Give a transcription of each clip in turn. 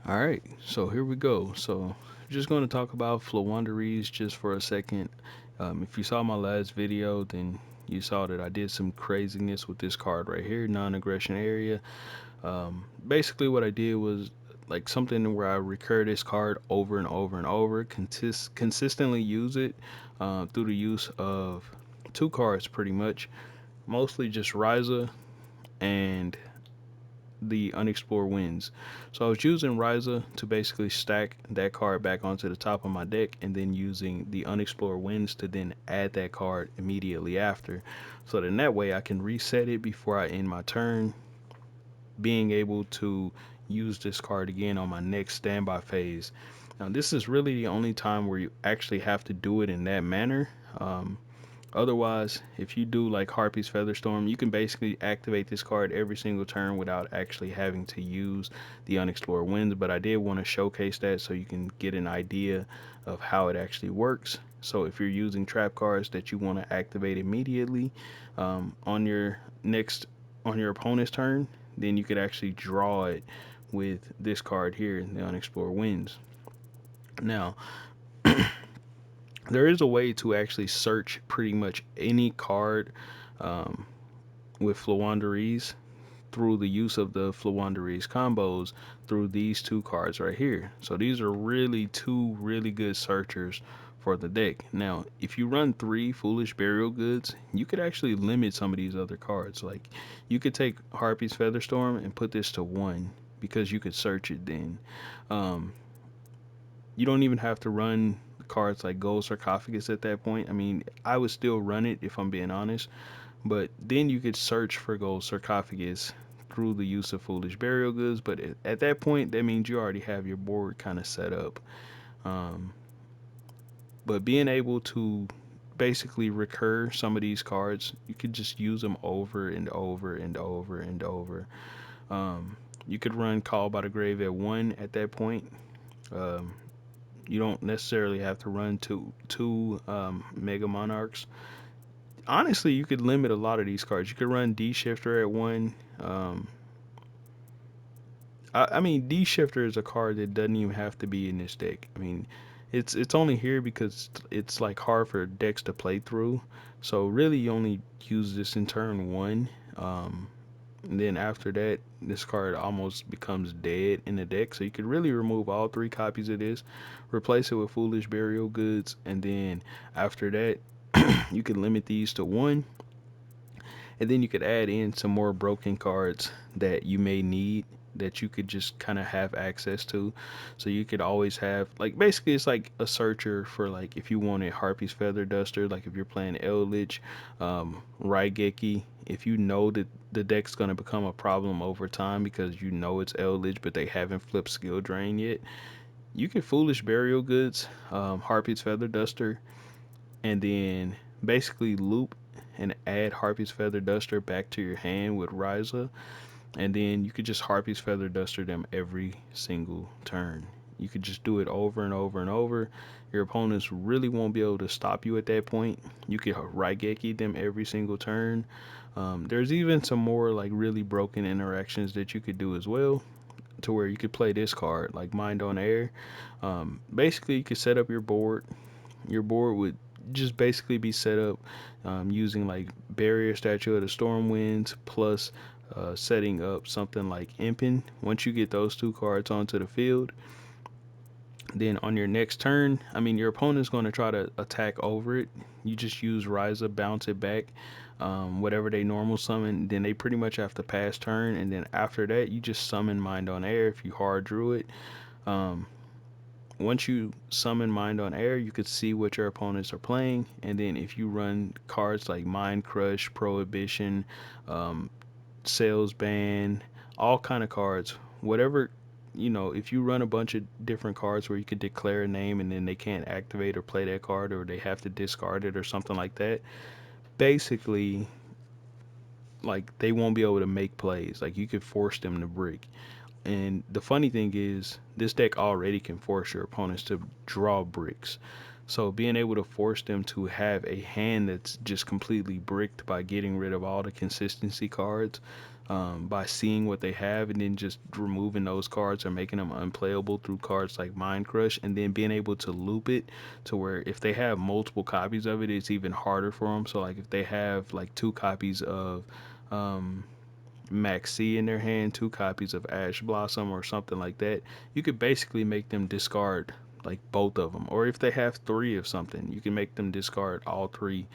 All right, so here we go. So, just going to talk about Floowandereeze just for a second. If you saw my last video, then you saw that I did some craziness with this card right here, non-aggression area. Basically, what I did was like something where I recur this card over and over and over, consistently use it through the use of two cards, pretty much, mostly just Ryza and the unexplored winds. So I was using Ryza to basically stack that card back onto the top of my deck, and then using the unexplored winds to then add that card immediately after. So then that way I can reset it before I end my turn, being able to use this card again on my next standby phase. Now this is really the only time where you actually have to do it in that manner. Otherwise, if you do like Harpy's Featherstorm, you can basically activate this card every single turn without actually having to use the Unexplored Winds. But I did want to showcase that so you can get an idea of how it actually works. So if you're using trap cards that you want to activate immediately on your next on your opponent's turn, then you could actually draw it with this card here, the Unexplored Winds. Now, there is a way to actually search pretty much any card um, with Floowandereeze through the use of the Floowandereeze combos through these two cards right here. So these are really two really good searchers for the deck. Now, if you run three Foolish Burial Goods, you could actually limit some of these other cards. Like you could take Harpy's Featherstorm and put this to one because you could search it then. Um, you don't even have to run cards like Gold Sarcophagus at that point. I mean, I would still run it if I'm being honest, but then you could search for Gold Sarcophagus through the use of Foolish Burial Goods. But at that point, that means you already have your board kind of set up. Um, but being able to basically recur some of these cards, you could just use them over and over and over and over. Um, you could run Call by the Grave at one at that point. Um, you don't necessarily have to run two Mega Monarchs. Honestly, you could limit a lot of these cards. You could run D Shifter at one. I mean, D Shifter is a card that doesn't even have to be in this deck. I mean, it's only here because it's like hard for decks to play through. So really, you only use this in turn one. And then after that, this card almost becomes dead in the deck. So you could really remove all three copies of this, replace it with Foolish Burial Goods, and then after that, you can limit these to one. And then you could add in some more broken cards that you may need that you could just kind of have access to. So you could always have like basically it's like a searcher for like if you wanted Harpy's Feather Duster, like if you're playing Eldritch, Raigeki, if you know that the deck's gonna become a problem over time because you know it's Eldritch but they haven't flipped Skill Drain yet, you can Foolish Burial Goods, Harpy's Feather Duster, and then basically loop and add Harpy's Feather Duster back to your hand with Ryza, and then you could just Harpy's Feather Duster them every single turn. You could just do it over and over and over. Your opponents really won't be able to stop you at that point. You could Raigeki them every single turn. There's even some more like really broken interactions that you could do as well, to where you could play this card like Mind on Air. Basically, you could set up your board. Your board would just basically be set up using like Barrier Statue of the Storm Winds plus setting up something like Impin. Once you get those two cards onto the field, then on your next turn, I mean, your opponent's going to try to attack over it. You just use Ryza, bounce it back, whatever they normal summon. Then they pretty much have to pass turn, and then after that, you just summon Mind on Air if you hard drew it. Um, Once you summon Mind on Air, you could see what your opponents are playing, and then if you run cards like Mind Crush, Prohibition, um, Sales Ban, all kind of cards, whatever, if you run a bunch of different cards where you could declare a name and then they can't activate or play that card or they have to discard it or something like that, basically, like they won't be able to make plays. Like you could force them to brick. And the funny thing is, this deck already can force your opponents to draw bricks. So being able to force them to have a hand that's just completely bricked by getting rid of all the consistency cards, by seeing what they have and then just removing those cards or making them unplayable through cards like Mind Crush, and then being able to loop it to where if they have multiple copies of it, it's even harder for them. So like if they have like two copies of um, Maxi in their hand, two copies of Ash Blossom or something like that, you could basically make them discard like both of them. Or if they have three of something, you can make them discard all three,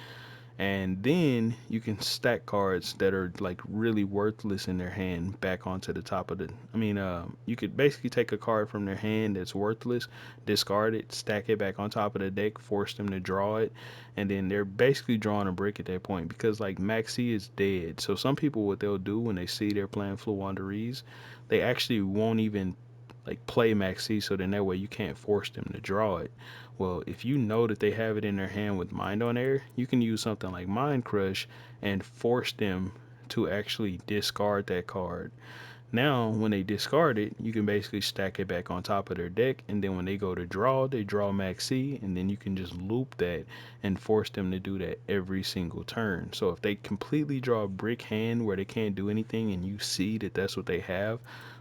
and then you can stack cards that are like really worthless in their hand back onto the top of the you could basically take a card from their hand that's worthless, discard it, stack it back on top of the deck, force them to draw it, and then they're basically drawing a brick at that point because like Maxi is dead. So some people, what they'll do when they see they're playing Floowandereeze, they actually won't even like play Maxi, so then that way you can't force them to draw it. Well, if you know that they have it in their hand with Mind on Air, you can use something like Mind Crush and force them to actually discard that card. Now, when they discard it, you can basically stack it back on top of their deck, and then when they go to draw, they draw Maxi, and then you can just loop that and force them to do that every single turn. So if they completely draw a brick hand where they can't do anything, and you see that that's what they have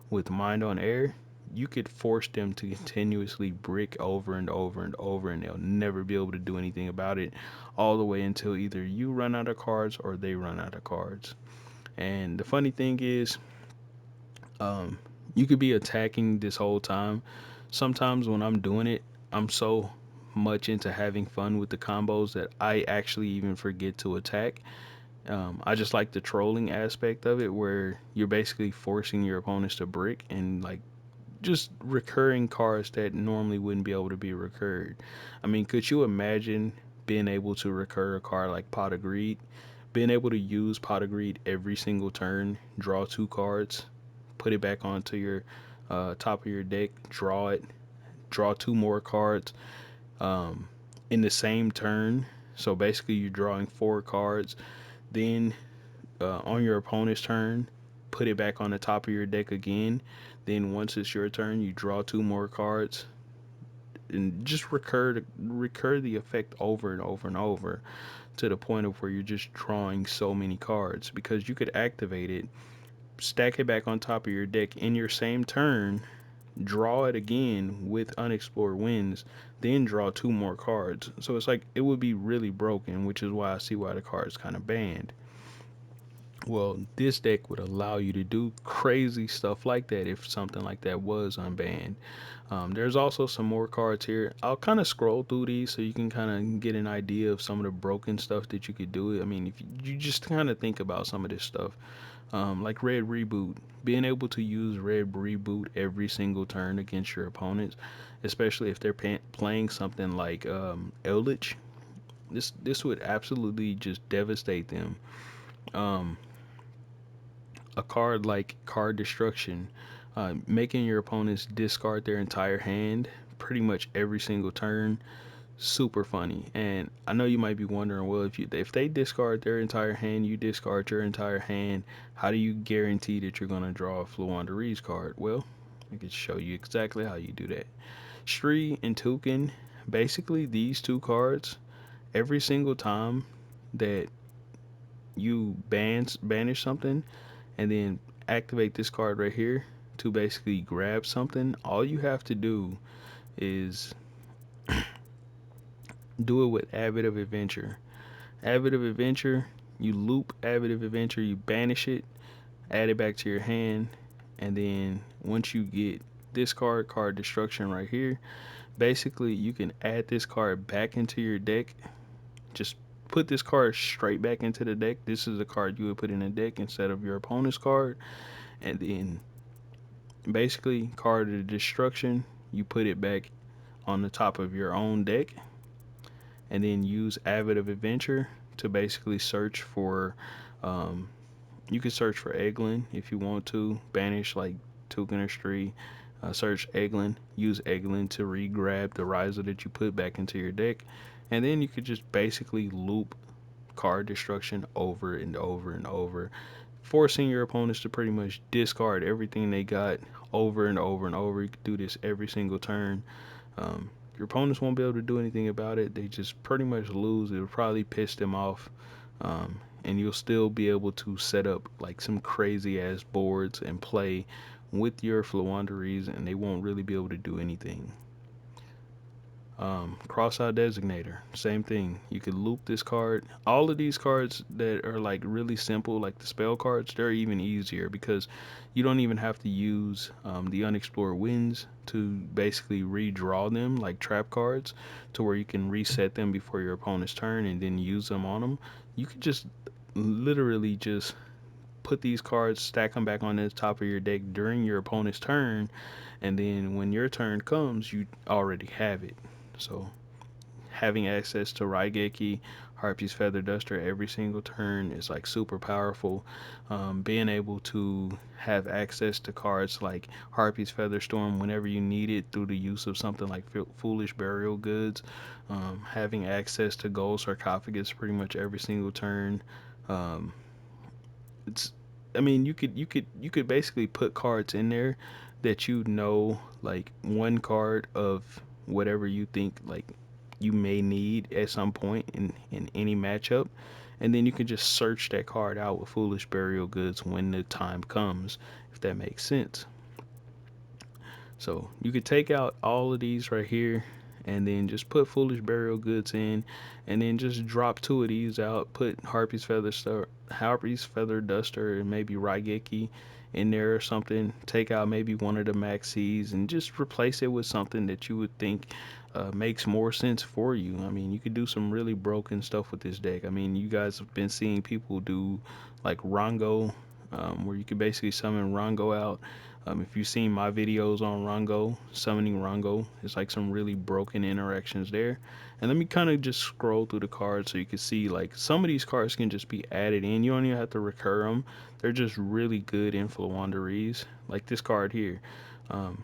with Mind on Air, you could force them to continuously brick over and over and over, and they'll never be able to do anything about it, all the way until either you run out of cards or they run out of cards. And the funny thing is, um, you could be attacking this whole time. Sometimes when I'm doing it, I'm so much into having fun with the combos that I actually even forget to attack. I just like the trolling aspect of it, where you're basically forcing your opponents to brick and like just recurring cards that normally wouldn't be able to be recurred. I mean, could you imagine being able to recur a card like Pot of Greed? Being able to use Pot of Greed every single turn, draw two cards, put it back onto your top of your deck, draw it, draw two more cards um, in the same turn. So basically, you're drawing four cards. Then on your opponent's turn, put it back on the top of your deck again. Then once it's your turn, you draw two more cards and just recur the effect over and over and over to the point of where you're just drawing so many cards because you could activate it, stack it back on top of your deck in your same turn, draw it again with unexplored winds, then draw two more cards. So it's like it would be really broken, which is why I see why the card's kind of banned. Well, this deck would allow you to do crazy stuff like that if something like that was unbanned. There's also some more cards here. I'll kind of scroll through these so you can kind of get an idea of some of the broken stuff that you could do. I mean, if you just kind of think about some of this stuff, like Red Reboot, being able to use Red Reboot every single turn against your opponents, especially if they're playing something like Eldritch, this would absolutely just devastate them. Um, a card like Card Destruction, making your opponents discard their entire hand pretty much every single turn. Super funny. And I know you might be wondering, well, if they discard their entire hand, you discard your entire hand, how do you guarantee that you're gonna draw a Floowandereeze card? Well, I can show you exactly how you do that. Shree and Toucan, basically these two cards, every single time that you banish something and then activate this card right here to basically grab something, all you have to do is do it with Avid of Adventure. Avid of Adventure, you loop Avid of Adventure, you banish it, add it back to your hand, and then once you get this Card Destruction right here, basically you can add this card back into your deck. Just put this card straight back into the deck. This is the card you would put in the deck instead of your opponent's card. And then basically, Card of Destruction, you put it back on the top of your own deck, and then use Avid of Adventure to basically search for. Um, you can search for Eglin if you want to. Banish like Toucan or Stree. Search Eglin. Use Eglin to re-grab the riser that you put back into your deck, and then you could just basically loop Card Destruction over and over and over, forcing your opponents to pretty much discard everything they got over and over and over. You can do this every single turn. Your opponents won't be able to do anything about it. They just pretty much lose. It'll probably piss them off. and you'll still be able to set up like some crazy ass boards and play with your Floowandereeze, and they won't really be able to do anything. Cross-out designator, same thing. You could loop this card. All of these cards that are like really simple, like the spell cards, they're even easier because you don't even have to use the unexplored winds to basically redraw them like trap cards, to where you can reset them before your opponent's turn and then use them on them. You could just literally just put these cards, stack them back on the top of your deck during your opponent's turn, and then when your turn comes, you already have it. So having access to Raigeki, Harpy's Feather Duster every single turn is like super powerful. Being able to have access to cards like Harpy's Feather Storm whenever you need it through the use of something like Foolish Burial Goods. Having access to Gold Sarcophagus pretty much every single turn. Um, it's I mean, you could basically put cards in there that you know, like one card of whatever you think like you may need at some point in any matchup, and then you can just search that card out with Foolish Burial Goods when the time comes, if that makes sense. So you could take out all of these right here, and then just put Foolish Burial Goods in, and then just drop two of these out. Put Harpy's Feather Duster, and maybe Raigeki in there or something. Take out maybe one of the Maxis, and just replace it with something that you would think makes more sense for you. I mean, you could do some really broken stuff with this deck. I mean, you guys have been seeing people do like Rongo, where you could basically summon Rongo out. If you've seen my videos on Rongo, summoning Rongo, it's like some really broken interactions there. And let me kind of just scroll through the cards so you can see like some of these cards can just be added in. You don't even have to recur them. They're just really good in Floowandereeze. Like this card here. Um,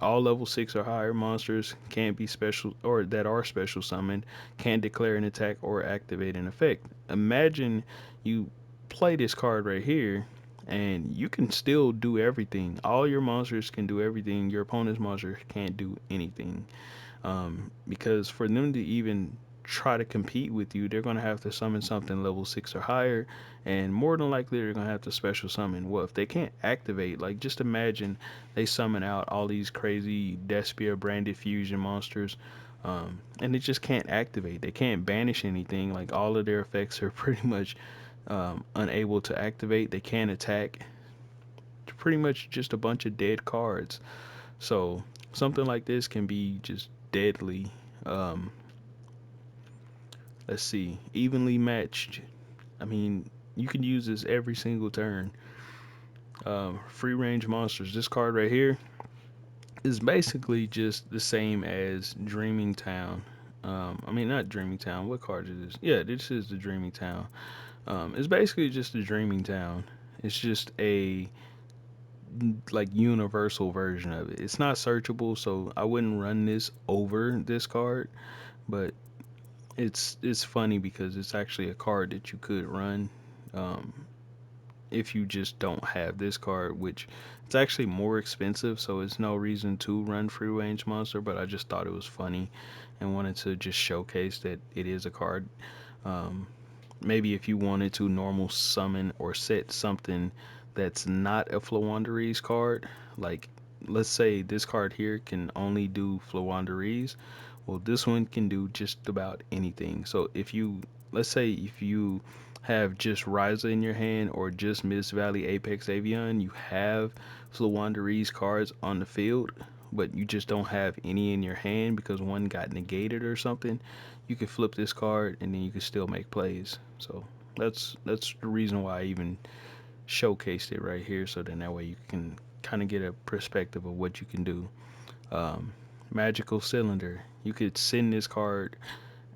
all level 6 or higher monsters can't be special, or that are special summoned, can't declare an attack or activate an effect. Imagine you play this card right here, and you can still do everything. All your monsters can do everything. Your opponent's monsters can't do anything. Because for them to even try to compete with you, they're going to have to summon something level 6 or higher, and more than likely they're going to have to special summon. Well, if they can't activate, like just imagine they summon out all these crazy Despia branded fusion monsters, and they just can't activate. They can't banish anything. Like all of their effects are pretty much unable to activate. They can't attack. It's pretty much just a bunch of dead cards. So something like this can be just deadly. Um, let's see, evenly matched. I mean, you can use this every single turn. Free range monsters. This card right here is basically just the same as Dreaming Town. I mean, not Dreaming Town. What card is this? Yeah, this is the Dreaming Town. It's basically just the Dreaming Town. It's just a like universal version of it. It's not searchable, so I wouldn't run this over this card, but it's funny because it's actually a card that you could run um, if you just don't have this card, which it's actually more expensive, so it's no reason to run free range monster. But I just thought it was funny and wanted to just showcase that it is a card. Um, Maybe if you wanted to normal summon or set something that's not a Floowandereeze card, like let's say this card here can only do Floowandereeze, well this one can do just about anything. So if you, let's say if you have just Ryza in your hand or just Mist Valley Apex Avian, you have Floowandereeze cards on the field, but you just don't have any in your hand because one got negated or something, you can flip this card and then you can still make plays. So that's the reason why I even showcased it right here, so then that way you can kind of get a perspective of what you can do. Um, Magical Cylinder. You could send this card,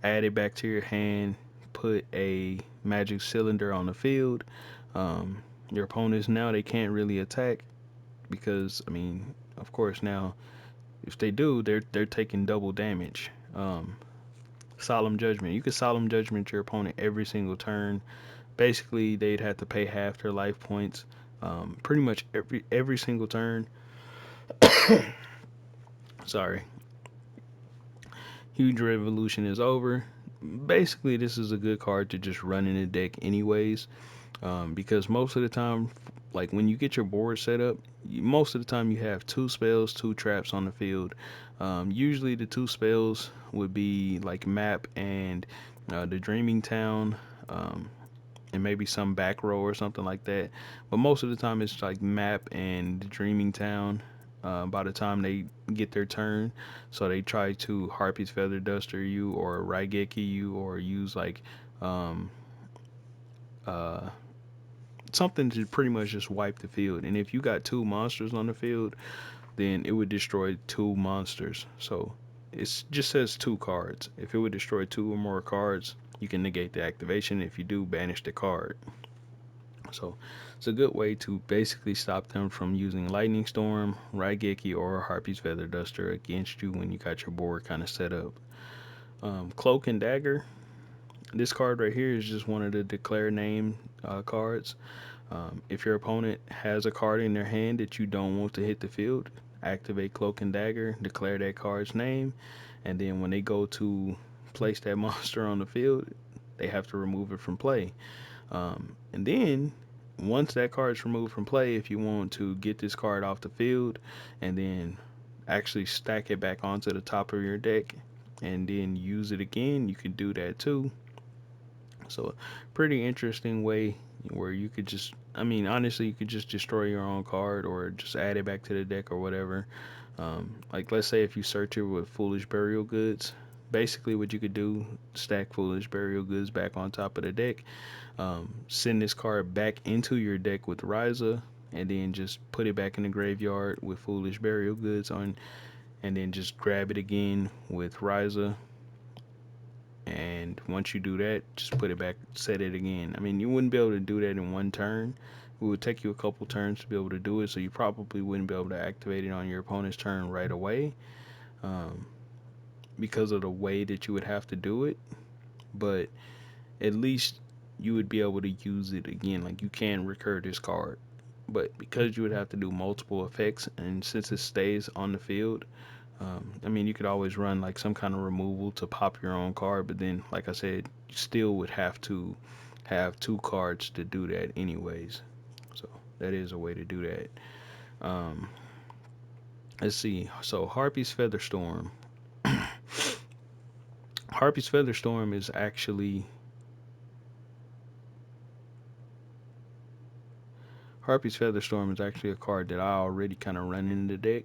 add it back to your hand, put a Magic Cylinder on the field. Um, your opponents now they can't really attack because I mean, of course now if they do, they're taking double damage. Solemn Judgment. You can Solemn Judgment your opponent every single turn. Basically, they'd have to pay half their life points. Pretty much every single turn. Sorry. Huge Revolution is over. basically this is a good card to just run in the deck anyways, because most of the time, like when you get your board set up, most of the time you have two spells, two traps on the field. Usually the two spells would be like map and the Dreaming Town, um, and maybe some back row or something like that. But most of the time it's like map and the Dreaming Town. By the time they get their turn, so they try to Harpy's Feather Duster you or Raigeki you or use like um, uh, something to pretty much just wipe the field. And if you got two monsters on the field, then it would destroy two monsters. So it just says two cards. If it would destroy two or more cards, you can negate the activation. If you do, banish the card. So it's a good way to basically stop them from using Lightning Storm, Raigeki, or Harpy's Feather Duster against you when you got your board kind of set up. Cloak and Dagger. This card right here is just one of the declare name cards. If your opponent has a card in their hand that you don't want to hit the field, activate Cloak and Dagger, declare that card's name, and then when they go to place that monster on the field, they have to remove it from play. And then once that card is removed from play, if you want to get this card off the field and then actually stack it back onto the top of your deck and then use it again, you can do that too. So, pretty interesting way where you could just, I mean, honestly, you could just destroy your own card or just add it back to the deck or whatever. Like, let's say if you search it with Foolish Burial Goods, basically what you could do, stack Foolish Burial Goods back on top of the deck, send this card back into your deck with Ryza, and then just put it back in the graveyard with Foolish Burial Goods on, and then just grab it again with Ryza, and once you do that, just put it back, set it again. I mean, you wouldn't be able to do that in one turn. It would take you a couple turns to be able to do it, so you probably wouldn't be able to activate it on your opponent's turn right away, um, because of the way that you would have to do it. But at least you would be able to use it again. Like, you can recur this card. But because you would have to do multiple effects, and since it stays on the field, I mean, you could always run like some kind of removal to pop your own card, but then, like I said, you still would have to have two cards to do that, anyways. So that is a way to do that. Um, let's see. So Harpy's Featherstorm is actually a card that I already kind of run in the deck.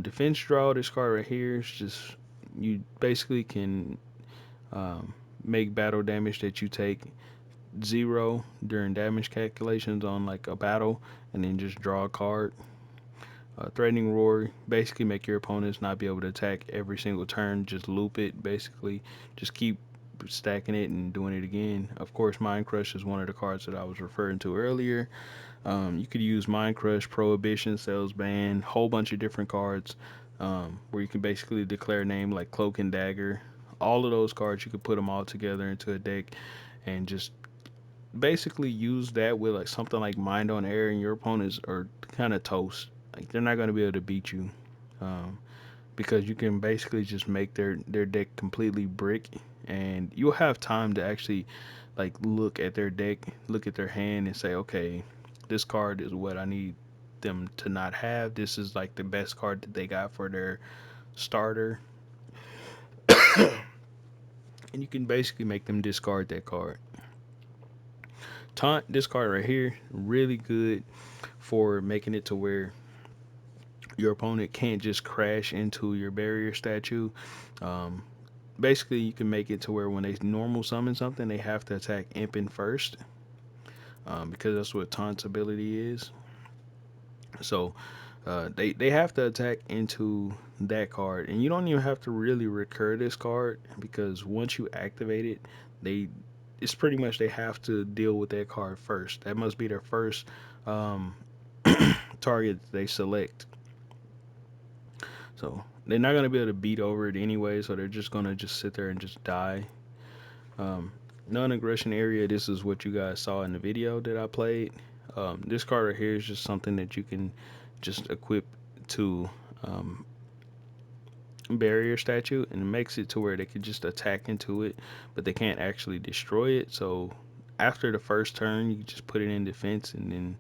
Defense draw. This card right here is just, you basically can make battle damage that you take zero during damage calculations on like a battle, and then just draw a card. Threatening Roar, basically make your opponents not be able to attack every single turn. Just loop it, basically. Just keep stacking it and doing it again. Of course, Mind Crush is one of the cards that I was referring to earlier. You could use Mind Crush, Prohibition, Sales Ban, whole bunch of different cards, where you can basically declare a name like Cloak and Dagger. All of those cards, you could put them all together into a deck and just basically use that with like something like Mind on Air, and your opponents are kind of toast. Like, they're not going to be able to beat you, um, because you can basically just make their deck completely brick, and you'll have time to actually like look at their deck, look at their hand, and say, okay, this card is what I need them to not have. This is like the best card that they got for their starter, and you can basically make them discard that card. Taunt, this card right here, really good for making it to where your opponent can't just crash into your barrier statue. Um, Basically, you can make it to where when they normal summon something, they have to attack Imping first, because that's what Taunt's ability is. So they have to attack into that card, and you don't even have to really recur this card, because once you activate it, they it's pretty much they have to deal with that card first. That must be their first um, target they select. So they're not gonna be able to beat over it anyway. So they're just gonna just sit there and just die. Um, Non-aggression area. This is what you guys saw in the video that I played. This card right here is just something that you can just equip to um, barrier statue, and it makes it to where they can just attack into it, but they can't actually destroy it. So after the first turn, you just put it in defense, and then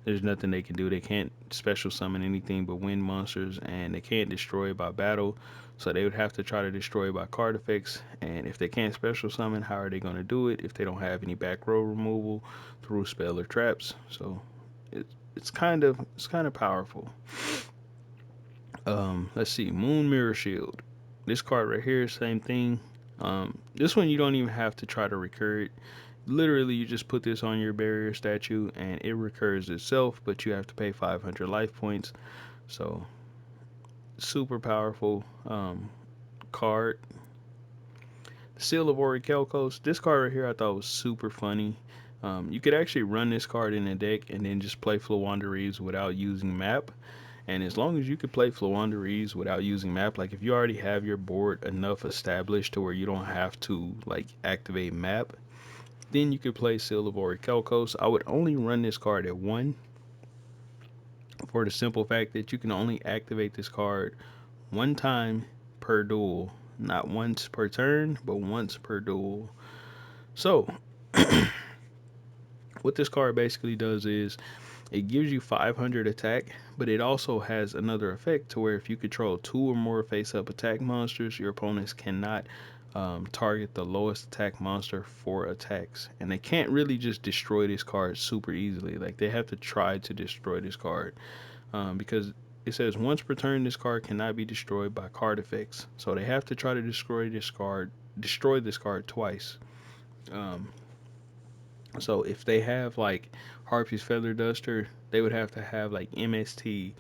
there's nothing they can do. They can't special summon anything but wind monsters, and they can't destroy it by battle. So they would have to try to destroy it by card effects. And if they can't special summon, how are they going to do it if they don't have any back row removal through spell or traps? So it, it's kind of powerful. Let's see, Moon Mirror Shield. This card right here, same thing. This one you don't even have to try to recur it. Literally, you just put this on your barrier statue and it recurs itself, but you have to pay 500 life points. So super powerful card. Seal of Orichalcos. This card right here I thought was super funny. You could actually run this card in a deck and then just play Floowandereeze without using map. And as long as you could play Floowandereeze without using map, like if you already have your board enough established to where you don't have to like activate map, then you could play Seal of Orichalcos. I would only run this card at 1 for the simple fact that you can only activate this card one time per duel. Not once per turn, but once per duel. So, what this card basically does is it gives you 500 attack, but it also has another effect to where if you control 2 or more face-up attack monsters, your opponents cannot target the lowest attack monster for attacks. And they can't really just destroy this card super easily. Like they have to try to destroy this card because it says once per turn, this card cannot be destroyed by card effects. So they have to try to destroy this card twice. Um, so if they have like Harpy's Feather Duster, they would have to have like MST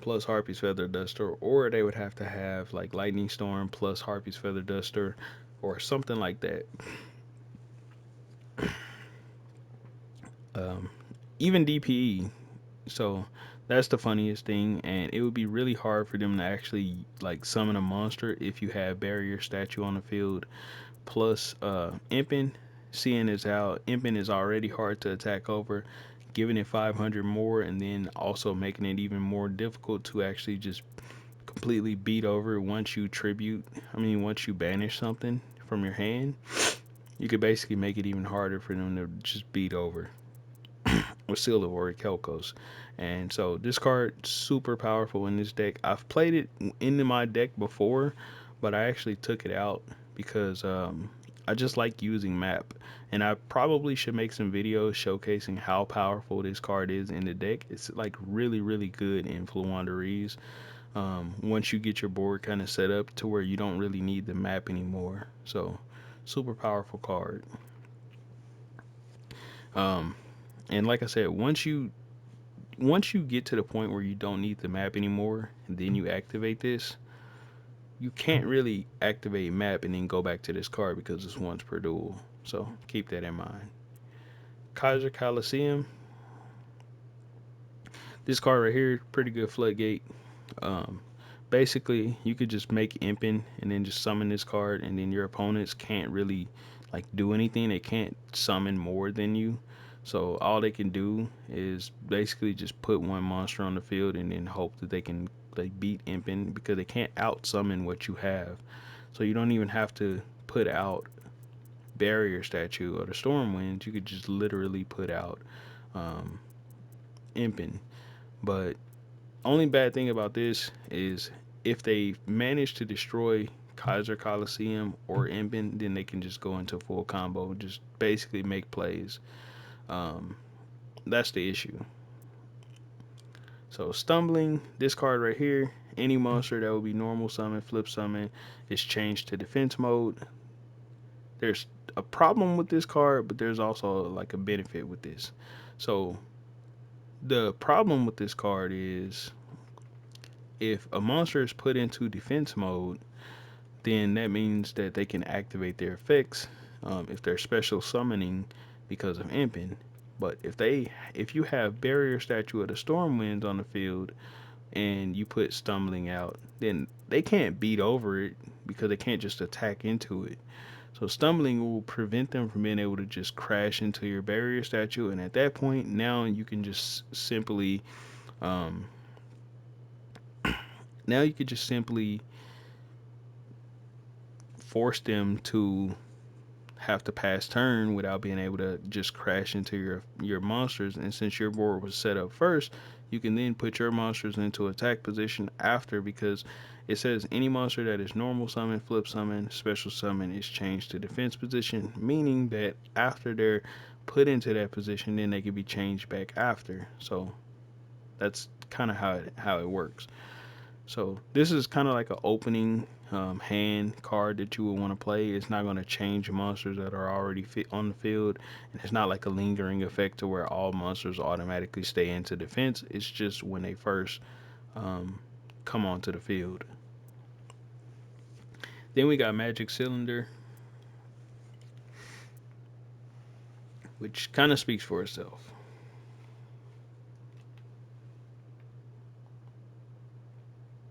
plus Harpy's Feather Duster, or they would have to have like Lightning Storm plus Harpy's Feather Duster, or something like that. Um, Even DPE. So that's the funniest thing, and it would be really hard for them to actually like summon a monster if you have Barrier Statue on the field. Plus, Imping, seeing as how Imping is already hard to attack over, giving it 500 more, and then also making it even more difficult to actually just completely beat over once you once you banish something from your hand, you could basically make it even harder for them to just beat over with Seal of Orichalcos. And so this card super powerful in this deck. I've played it into my deck before, but I actually took it out because I just like using map. And I probably should make some videos showcasing how powerful this card is in the deck. It's like really, really good in Floowandereeze. Once you get your board kind of set up to where you don't really need the map anymore. So super powerful card. Um, and like I said, once you get to the point where you don't need the map anymore, and then you activate this, you can't really activate map and then go back to this card because it's once per duel. So keep that in mind. Kaiser Coliseum. This card right here, pretty good floodgate. Um, Basically, you could just make Impin and then just summon this card, and then your opponents can't really like do anything. They can't summon more than you. So all they can do is basically just put one monster on the field and then hope that they can like beat Impin because they can't out summon what you have. So you don't even have to put out Barrier Statue or the Storm Winds. You could just literally put out um, Impin. But only bad thing about this is if they manage to destroy Kaiser Coliseum or Impin, then they can just go into full combo, just basically make plays. Um, that's the issue. So stumbling, this card right here, any monster that would be normal summon, flip summon, is changed to defense mode. There's a problem with this card, but there's also like a benefit with this. So the problem with this card is if a monster is put into defense mode, then that means that they can activate their effects if they're special summoning because of Impin. But if you have Barrier Statue of the Storm Winds on the field and you put Stumbling out, then they can't beat over it because they can't just attack into it. So Stumbling will prevent them from being able to just crash into your Barrier Statue, and at that point, now you can just um, simply force them to have to pass turn without being able to just crash into your monsters. And since your board was set up first, you can then put your monsters into attack position after, because it says any monster that is normal summon, flip summon, special summon is changed to defense position, meaning that after they're put into that position, then they can be changed back after. So that's kind of how it works. So this is kind of like an opening hand card that you would want to play. It's not going to change monsters that are already fit on the field, and it's not like a lingering effect to where all monsters automatically stay into defense. It's just when they first um, come onto the field. Then we got Magic Cylinder, which kind of speaks for itself.